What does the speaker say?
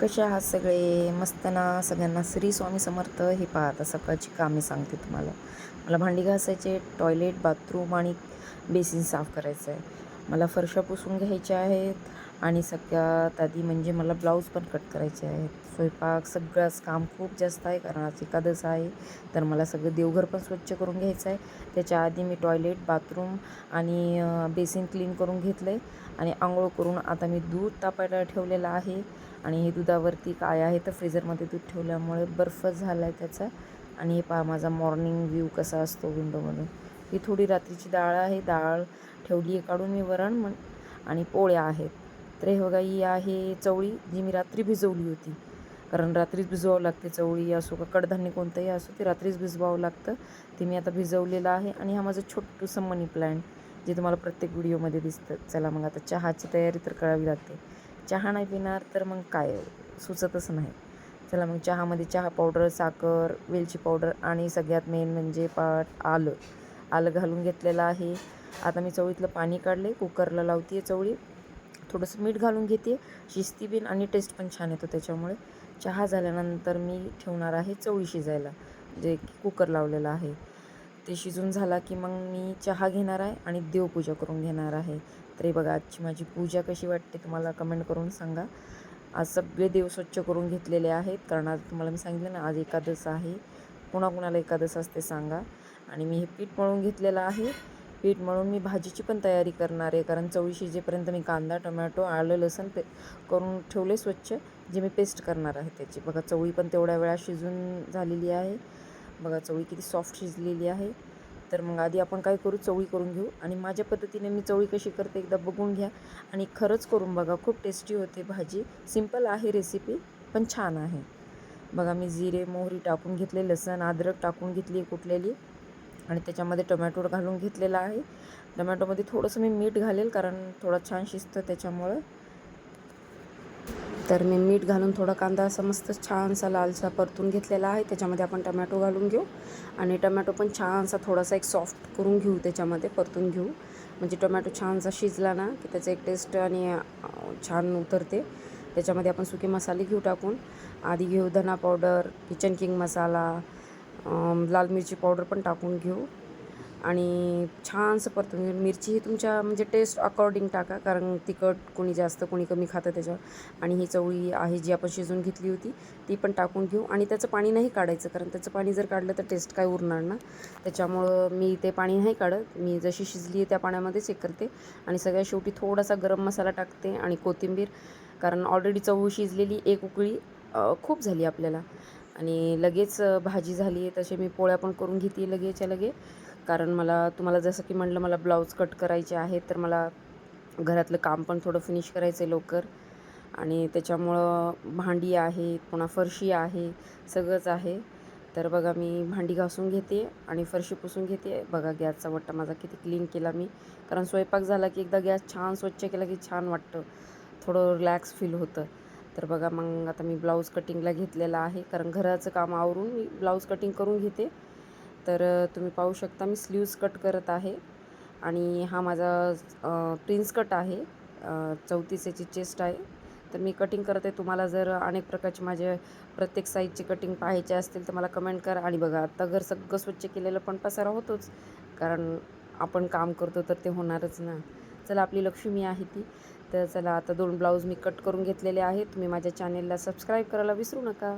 कसे आहात सगळे? मस्त ना? सगळ्यांना श्री स्वामी समर्थ. हे पहा, आता सकाळची कामे सांगते तुम्हाला. मला भांडी घासायचे, टॉयलेट, बाथरूम आणि बेसिन साफ करायचं आहे. मला फरशा पुसून घ्यायच्या आहेत आणि सगळ्यात आधी म्हणजे मला ब्लाऊज पण कट करायचे आहेत. स्वयंपाक सगळंच काम खूप जास्त आहे, कारण आज एकादश आहे. तर मला सगळं देवघर पण स्वच्छ करून घ्यायचं आहे. त्याच्या आधी मी टॉयलेट, बाथरूम आणि बेसिन क्लीन करून घेतलं आहे आणि आंघोळ करून आता मी दूध तापायला ठेवलेलं आहे. आणि हे दुधावरती काय आहे तर फ्रीझरमध्ये दूध ठेवल्यामुळे बर्फ झाला आहे त्याचा. आणि हे पहा माझा मॉर्निंग व्ह्यू कसा असतो विंडोमधून. ही थोडी रात्रीची डाळ आहे, डाळ ठेवली आहे काढून मी वरण आणि पोळ्या आहेत. तर हे बघा, ही आहे चवळी जी मी रात्री भिजवली होती, कारण रात्रीच भिजवावं लागते. चवळी असो का कडधान्य कोणतंही असो, ते रात्रीच भिजवावं लागतं. ते मी आता भिजवलेलं आहे. आणि हा माझं छोटूसं मनी प्लॅन्ट जे तुम्हाला प्रत्येक व्हिडिओमध्ये दिसतं. चला मग आता चहाची तयारी तर करावी लागते. चहा नाही पिणार तर मग काय, सुचतच नाही. चला मग चहामध्ये चहा पावडर, साखर, वेलची पावडर आणि सगळ्यात मेन म्हणजे आलं घालून घेतलेलं आहे. आता मी चवळीतलं पाणी काढले, कुकरला लावते आहे चवळी. थोडंसं मीठ घालून घेते, शिजती बिन आणि टेस्ट पण छान येतो त्याच्यामुळे. चहा झाल्यानंतर मी ठेवणार आहे चवळी शिजायला, जे कुकर लावलेलं आहे. ते शिजून झाला की मग मी चहा घेणार आहे आणि देवपूजा करून घेणार आहे. तर हे बघा, आजची माझी पूजा कशी वाटते तुम्हाला कमेंट करून सांगा. आज सगळे देव स्वच्छ करून घेतलेले आहेत, कारण आज तुम्हाला मी सांगितलं ना, आज एकादश आहे. कुणाकुणाला एकादश असते सांगा. आणि मी हे पीठ मळून घेतलेलं आहे. पीठ मळून मी भाजीची पण तयारी करणार आहे, कारण चवळी शिजेपर्यंत मी कांदा, टोमॅटो, आलं, लसूण करून ठेवले स्वच्छ, जे मी पेस्ट करणार आहे त्याची. बघा, चवळी पण तेवढ्या वेळा शिजून झालेली आहे. बघा चवळी किती सॉफ्ट शिजलेली आहे. तर मग आधी आपण काय करू, चवळी करून घेऊ. आणि माझ्या पद्धतीने मी चवळी कशी करते एकदा बघून घ्या आणि खरंच करून बघा, खूप टेस्टी होते भाजी. सिंपल आहे रेसिपी, पण छान आहे. बघा, मी जिरे मोहरी टाकून घेतले, लसण अद्रक टाकून घेतली कुटलेली, आणि त्याच्यामध्ये टोमॅटो घालून घेतलेला आहे. टोमॅटोमध्ये थोडंसं मी मीठ घालेल, कारण थोडं छान शिजतं त्याच्यामुळं. तर मी मीठ घालून थोडा कांदा असा मस्त छानसा लालसा परतून घेतलेला आहे. त्याच्यामध्ये आपण टमॅटो घालून घेऊ आणि टमॅटो पण छानसा थोडासा एक सॉफ्ट करून घेऊ, त्याच्यामध्ये परतून घेऊ. म्हणजे टोमॅटो छानसा शिजला ना की त्याचं एक टेस्ट आणि छान उतरते. त्याच्यामध्ये आपण सुके मसाले घेऊ टाकून. आधी घेऊ धना पावडर, किचन किंग मसाला, लाल मिरची पावडर पण टाकून घेऊ आणि छानसं परतून घेऊ. मिरची ही तुमच्या म्हणजे टेस्ट अकॉर्डिंग टाका, कारण तिखट कोणी जास्त कोणी कमी खातं त्याच्यावर. आणि ही चवळी आहे जी आपण शिजवून घेतली होती ती पण टाकून घेऊ. आणि त्याचं पाणी नाही काढायचं, कारण त्याचं पाणी जर काढलं तर टेस्ट काय उरणार ना. त्याच्यामुळं मी ते पाणी नाही काढत, मी जशी शिजली आहे त्या पाण्यामध्येच हे करते. आणि सगळ्यात शेवटी थोडासा गरम मसाला टाकते आणि कोथिंबीर, कारण ऑलरेडी चवळी शिजलेली, एक उकळी खूप झाली आपल्याला. आणि लगेच भाजी झाली आहे. तसे मी पोळ्या पण करून घेते लगेचच्या लगे, कारण मला तुम्हाला जसं की म्हटलं, मला ब्लाऊज कट करायचे आहे, तर मला घरातलं काम पण थोडं फिनिश करायचं आहे लवकर. आणि त्याच्यामुळं भांडी आहे, पुन्हा फरशी आहे, सगळंच आहे. तर बघा, मी भांडी घासून घेते आणि फरशी पुसून घेते. बघा, गॅसचा वट्टा माझा किती क्लीन केला मी, कारण स्वयंपाक झाला की एकदा गॅस छान स्वच्छ केला की छान वाटतं, थोडं रिलॅक्स फील होतं. तर बघा, मग आता मी ब्लाऊज कटिंगला घेतलेला आहे, कारण घराचं काम आवरून मी ब्लाऊज कटिंग करून घेते. तर तुम्ही पाहू शकता मी स्लीव्ज कट करत आहे. आणि हा माझा प्रिन्स कट आहे, 34 याची चेस्ट आहे. तर मी कटिंग करत आहे. तुम्हाला जर अनेक प्रकारचे माझे प्रत्येक साईजचे कटिंग पाहायचे असतील तर मला कमेंट करा. आणि बघा, आता घर सगळं स्वच्छ केलेलं पण पसारा होतोच, कारण आपण काम करतो तर ते होणारच ना. चला, आपली लक्ष्मी आहे ती. तर चला, आता 2 ब्लाऊज मी कट करून घेतलेले आहेत. तुम्ही माझ्या चॅनेलला सबस्क्राईब करायला विसरू नका.